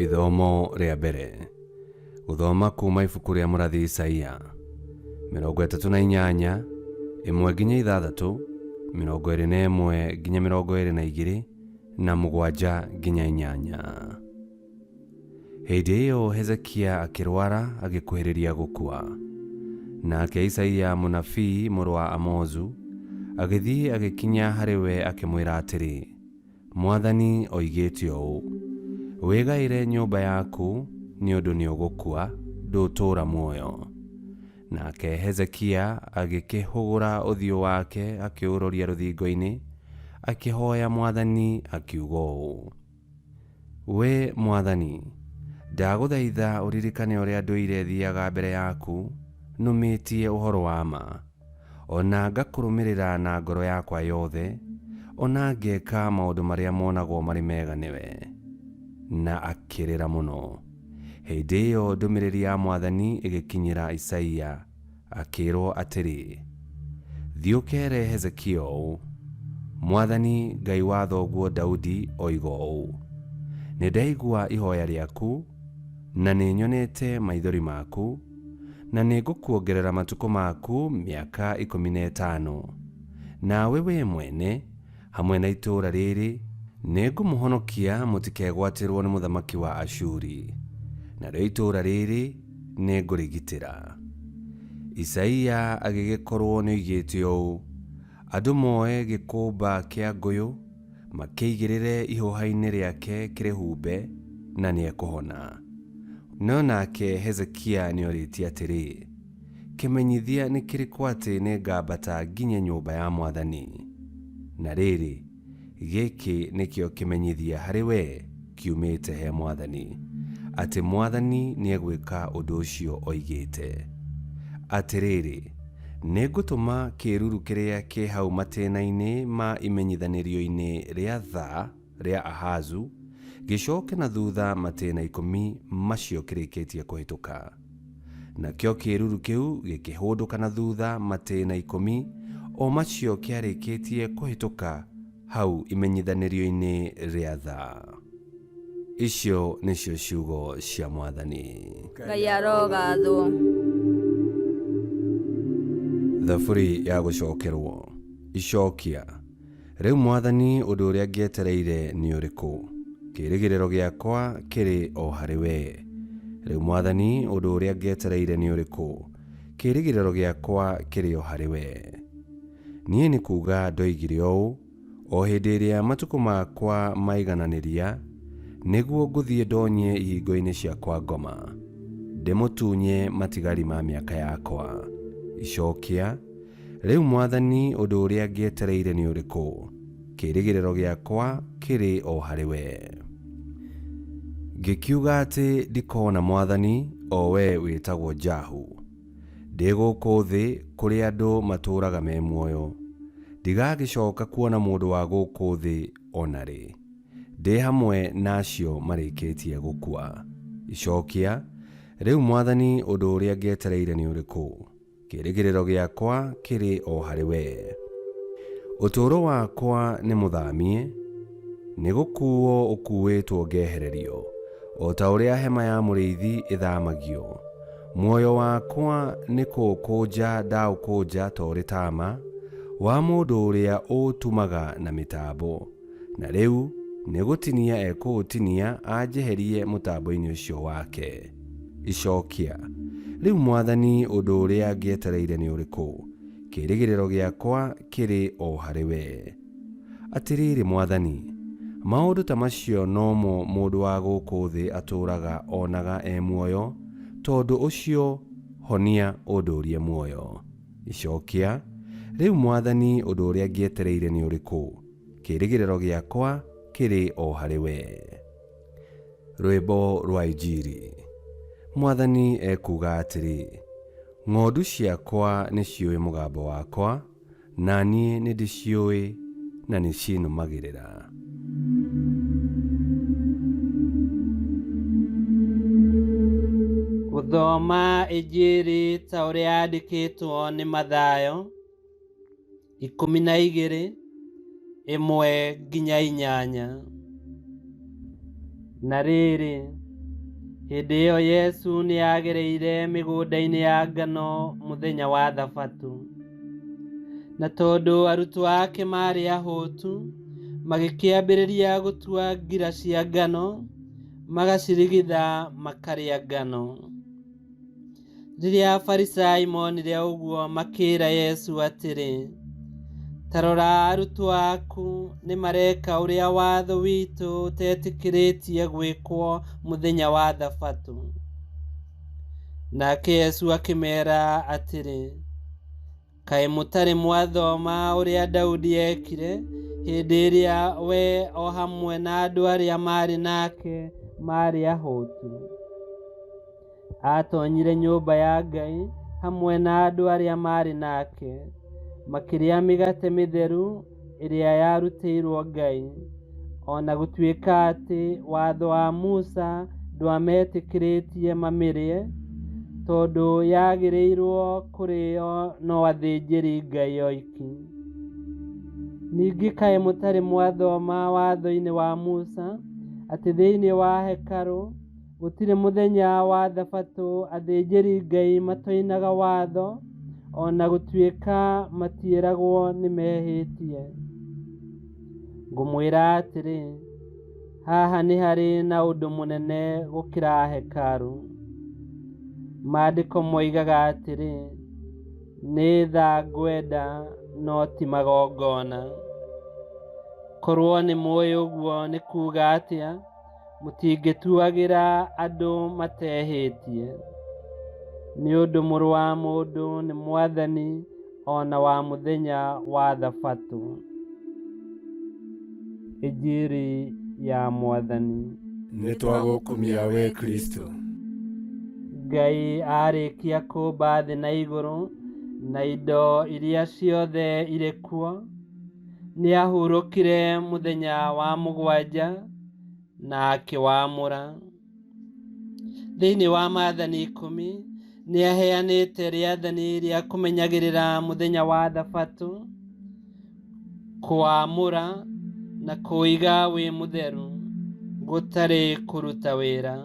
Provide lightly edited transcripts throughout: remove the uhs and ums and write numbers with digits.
Ithomo rĩa mbere. Gũthoma kuma ibuku rĩa mũrathi Isaia 38 1 nginya 6, 21 nginya 22 na 7 nginya 8. Hĩndĩ ĩyo Hezekia akĩrwara agĩkuhĩrĩria gũkua. Nake Isaia mũnabii mũrũ wa Amozu agĩthiĩ agĩkinya harĩ we akĩmwĩra atĩrĩ, Mwathani oigĩte ũũ: wĩgaĩre nyũmba yaku nĩ ũndũ nĩ ũgũkua, ndũtũũra muoyo. Nake Hezekia agĩkĩhũgũra ũthiũ wake akĩũroria rũthingo-inĩ akĩhoya Mwathani akiuga ũũ: we Mwathani, ndagũthaitha ũririkane ũrĩa ndũire thiaga mbere yaku, nũmĩtie ũhoro wa ma, ona ngakũrũmĩrĩra na ngoro yakwa yothe, ona ngeka maũndũ marĩa monagwo marĩ mega nĩwe. Na akĩrĩra mũno. Hĩndĩ ĩyo ndũmĩrĩri ya Mwathani ĩgĩkinyĩra Isaia, akĩrwo atĩrĩ, thiĩ ũkeere Hezekia ũũ: Mwathani Ngai wa thoguo Daudi oiga ũũ: nĩ ndaigua ihoya rĩaku, na nĩ nyonete maithori maku, na nĩ ngũkuongerera matukũ maku mĩaka 15, nawe we mwene hamwe na itũũra rĩrĩ nĩ ngũmũhonokia mũtikegwatĩrwo nĩ mũthamaki wa Ashuri, narĩo itũũra rĩrĩ nĩ ngũrĩgitĩra. Isaia agĩgĩkorwo nĩ oigĩte ũũ: andũ moe gĩkũmba kĩa ngũyũ makĩigĩrĩre ihũha-inĩ rĩake kĩrĩhumbe, na nĩ ekũhona. No nake Hezekia nĩ orĩtie atĩrĩ, kĩmenyithia nĩ kĩrĩkũ atĩ nĩ ngambata nginye nyũmba ya Mwathani? Na rĩrĩ, gĩkĩ nĩkĩo kĩmenyithia harĩ we kiumĩte he Mwathani, atĩ Mwathani nĩ egwĩka ũndũ ũcio oigĩte. Atĩrĩrĩ, nĩ ngũtũma kĩĩruru kĩrĩa kĩ hau matĩna-inĩ ma imenyithanĩrio-inĩ rĩa tha rĩa Ahazu gĩcoke na thutha matĩna 10 macio kĩrĩkĩtie kũhĩtũka. Nakĩo kĩĩruru kĩu gĩkĩhũndũka na thutha matĩna 10 o macio kĩarĩkĩtie kũhĩtũka hau imenyithanĩrio-inĩ rĩa tha. Icio nĩcio ciugo cia Mwathani. Ngai arogathwo. Thaburi ya gũcokerwo. Icokia. Rĩu Mwathani ũndũ ũrĩa ngĩetereire nĩ ũrĩkũ? Kĩĩrĩgĩrĩro gĩakwa kĩrĩ o harĩ we. Rĩu Mwathani ũndũ ũrĩa ngĩetereire nĩ ũrĩkũ? Kĩĩrĩgĩrĩro gĩakwa kĩrĩ o harĩ we. Niĩ nĩ kuuga ndoigire ũũ, o hĩndĩ ĩrĩa matukũ makwa maigananĩria, nĩguo ngũthiĩ ndonye ihingo-inĩ ciakwa ngoma, ndĩmũtunye matigari ma mĩaka yakwa. Icokia. Rĩu Mwathani ũndũ ũrĩa ngĩetereire nĩ ũrĩkũ? Kĩĩrĩgĩrĩro gĩakwa kĩrĩ o harĩ we. Ngĩkiuga atĩ ndikona Mwathani, o we wĩtagwo Jahu. Ndĩ gũkũ thĩ kũrĩ andũ matũũraga me muoyo, ndigagĩcoka kuona mũndũ wa gũkũ thĩ ona rĩ, ndĩ hamwe nacio marĩkĩtie gũkua. Icokia. Rĩu Mwathani ũndũ ũrĩa ngĩetereire nĩ ũrĩkũ? Kĩĩrĩgĩrĩro gĩakwa kĩrĩ o harĩ we. Ũtũũro wakwa nĩ mũthamie, nĩ gũkuuo ũkuĩtwo ngehererio, o ta ũrĩa hema ya mũrĩithi ĩthamagio. Muoyo wakwa nĩ kũũkũnja ndaũkũnja ta ũrĩ taama wa mũndũ ũrĩa ũũtumaga na mĩtambo, na rĩu nĩ gũtinia ekũũtinia anjeherie mũtambo-inĩ ũcio wake. Icokia. Rĩu Mwathani ũndũ ũrĩa ngĩetereire nĩ ũrĩkũ? Kĩĩrĩgĩrĩro gĩakwa kĩrĩ o harĩ we. Atĩrĩrĩ Mwathani, maũndũ ta macio nomo mũndũ wa gũkũ thĩ atũũraga onaga e muoyo, tondũ ũcio honia ũndũũrie muoyo. Icokia. Rĩu Mwathani ũndũ ũrĩa ngĩetereire nĩ ũrĩkũ? Kĩĩrĩgĩrĩro gĩakwa kĩrĩ o harĩ we. Rwĩmbo rwa Injiri. Mwathani ekuga atĩrĩ, ng'ondu ciakwa nĩ ciũĩ mũgambo wakwa, na niĩ nĩ ndĩciũĩ na nĩ cinũmagĩrĩra. Gũthoma Injiri ta ũrĩa yandĩkĩtwo nĩ Mathayo 12 1 nginya 8. Na rĩrĩ, Hĩndĩ ĩyo Yesu nĩagereire mĩgũnda-inĩ ya ngano mũthenya wa Thabatũ. Na tondũ arutwo ake marĩ ahũtu, magĩkĩambĩrĩria gũtua ngira cia ngano, magacirigitha makarĩa ngano. Rĩrĩa Afarisai monire ũguo, makĩĩra Yesu atĩrĩ, ta rora arutwo aku nĩ mareka ũrĩa watho witũ ũtetĩkĩrĩtie gwĩkwo mũthenya wa Thabatũ. Nake Yesu akĩmeera atĩrĩ, kaĩ mũtarĩ mwathoma ũrĩa Daudi ekire hĩndĩ ĩrĩa we o hamwe na andũ arĩa marĩ nake marĩ ahũtu? Atonyire nyũmba ya Ngai hamwe na andũ arĩa marĩ nake, makĩrĩa mĩgate mĩtheru ĩrĩa yarutĩirwo Ngai, ona gũtuĩka atĩ watho wa Musa ndwametĩkĩrĩtie mamĩrĩe, tondũ yagĩrĩirwo kũrĩo no athĩnjĩri Ngai oiki. Ningĩ kaĩ mũtarĩ mwathoma watho-inĩ wa Musa atĩ thĩinĩ wa hekarũ gũtirĩ mũthenya wa Thabatũ athĩnjĩri Ngai matoinaga watho, ona gũtuĩka matiĩragwo nĩ mehĩtie? Ngũmwĩra atĩrĩ, haha nĩ harĩ na ũndũ mũnene gũkĩra hekarũ. Maandĩko moigaga atĩrĩ, nĩ tha ngwenda no ti magongona. Korwo nĩ mũĩ ũguo nĩ kuuga atĩa, mũtingĩtuagĩra andũ matehĩtie. Nĩ ũndũ Mũrũ wa Mũndũ nĩ mwathani ona wa mũthenya wa Thabatũ. Injili ya Mwathani. Nĩtwagũkumia we Kristo. Ngai arĩkia kũmba thĩ na igũrũ na indo iria ciothe irĩ kuo, nĩahurũkire mũthenya wa mũgwanja na akĩwamũra. Thĩinĩ wa Maathani 10 nĩaheanĩte rĩathani rĩa kũmenyagĩrĩra mũthenya wa Thabatũ, kũwamũra na kũiga wĩ mũtheru, gũtarĩ kũruta wĩra.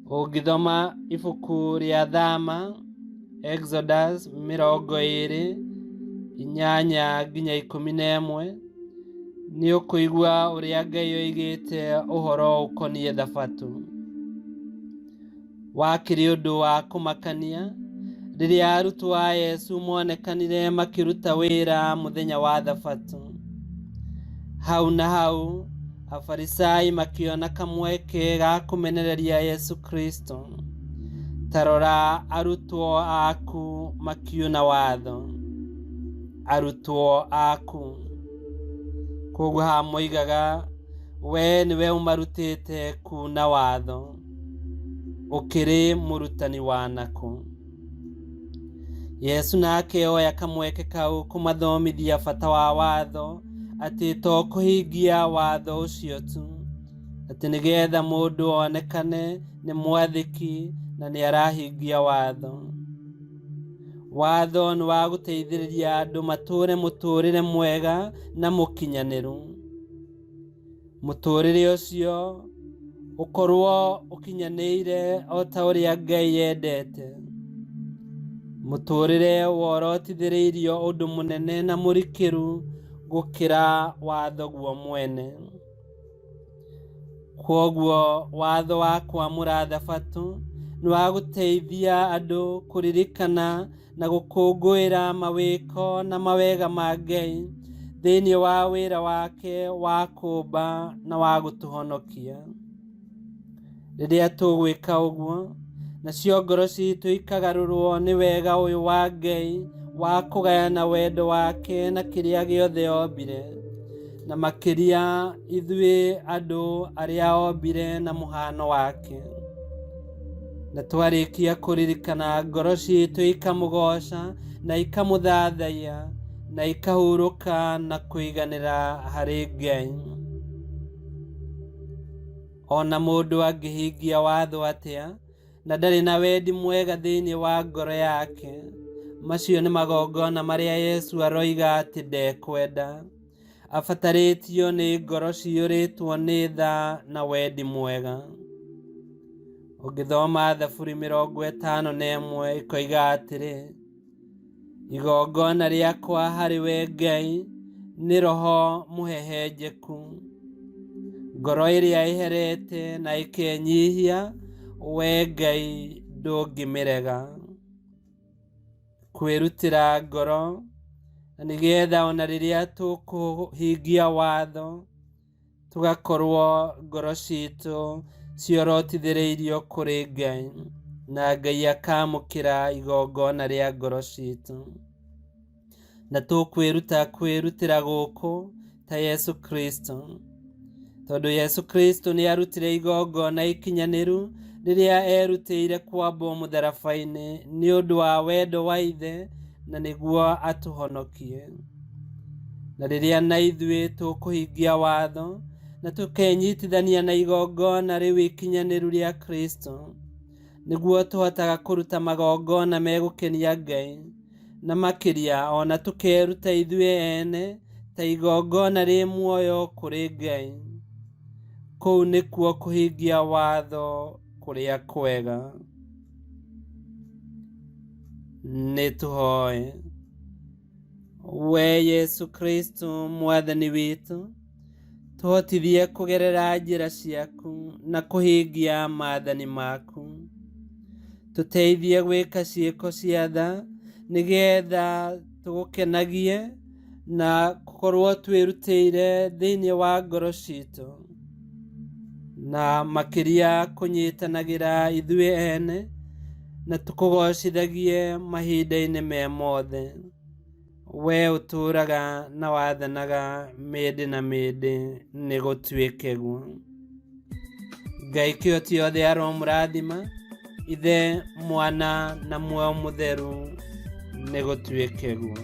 Ũngĩthoma ibuku rĩa Thama, Exodus 20:8-11, nĩũkũigua ũrĩa Ngai oigĩte ũhoro ũkoniĩ Thabatũ. Wakĩrĩ ũndũ wa kũmakania rĩrĩa arutwo a Yesu monekanire makĩruta wĩra mũthenya wa Thabatũ. Hau na hau Afarisai makĩona kamweke ga kũmenereria Yesu Kristo. Ta rora arutwo aku makiuna watho. Arutwo aku. Koguo hamoigaga, we nĩwe ũmarutĩte kuna watho, ũkĩrĩ mũrutani wa nako. Yesu nake oya kamweke kau kũmathomithia bata wa watho, atĩ to kũhingia watho ũcio tu, atĩ nĩgetha mũndũ onekane nĩ mwathĩki na nĩ arahingia watho. Watho nĩ wa gũteithĩrĩria andũ matũũre mũtũũrĩre mwega na mũkinyanĩru. Mũtũũrĩre ũcio ũkorwo ũkinyanĩire o ta ũrĩa Ngai endete. Mũtũũrĩre worotithĩrĩirio ũndũ mũnene na mũrikĩru gũkĩra watho guo mwene. Kwoguo watho wa kwamũra Thabatũ nĩ wa gũteithia andũ kũririkana na gũkũngũĩra mawĩko na mawega ma Ngai thĩinĩ wa wĩra wake wa kũmba na wa gũtũhonokia. Rĩrĩa tũgwĩka ũguo, nacio ngoro citũ ikagarũrwo nĩ wega ũyũ wa Ngai wa kũgayana wendo wake na kĩrĩa gĩothe ombire, na makĩria ithuĩ andũ arĩa ombire na mũhano wake. Na twarĩkia kũririkana, ngoro citũ ikamũgoca na ikamũthathaiya na ikahurũka na kũiganĩra harĩ Ngai. Ona mũndũ angĩhingia watho atĩa na ndarĩ na wendi mwega thĩinĩ wa ngoro yake, macio nĩ magongona marĩa Yesu aroiga atĩ ndekwenda. Abatarĩtio nĩ ngoro ciyũrĩtwo nĩ tha na wendi mwega. Ũngĩthoma Thaburi 51 ikoiga atĩrĩ, igongona rĩakwa harĩ we Ngai nĩ roho mũhehenjeku, ngoro ĩrĩa ĩherete na ĩkenyihia, we Ngai ndũngĩmĩrega. Kwĩrutĩra ngoro, na nĩgetha ona rĩrĩa tũkũhingia watho tugakorwo ngoro citũ ciorotithĩrĩirio kũrĩ Ngai, na Ngai akamũkĩra igongona rĩa ngoro citũ. Na tũkwĩruta kwĩrutĩra gũkũ ta Yesu Kristo, tondũ Yesu Kristo nĩ arutire igongona ikinyanĩru rĩrĩa erutĩire kwambwo mũtharaba-inĩ nĩ ũndũ wa wendo wa Ithe na nĩguo atũhonokie. Na rĩrĩa na ithuĩ tũkũhingia watho na tũkenyitithania na igongona rĩu ikinyanĩru rĩa Kristo, nĩguo tũhotaga kũruta magongona megũkenia Ngai, na makĩria ona tũkeruta ithuĩ ene ta igongona rĩ muoyo kũrĩ Ngai. Kũu nĩkuo kũhingia watho kũrĩa kwega. Nĩtũhoe. We Yesu Kristo mwathani witũ, tũhotithie kũgerera njĩra ciaku na kũhingia maathani maku. Tũteithie gwĩka ciĩko cia tha, nĩgetha tũgũkenagie na gũkorwo twĩrutĩire thĩinĩ wa ngoro citũ, na makĩria kũnyitanagĩra ithuĩ ene na tũkũgocithagie mahinda-inĩ me mothe. We ũtũũraga na wathanaga mĩndĩ na mĩndĩ, nĩ gũtuĩke guo. Ngai kĩoti othe aromũrathima, Ithe, Mwana na Muoyo Mũtheru, nĩ gũtuĩke guo.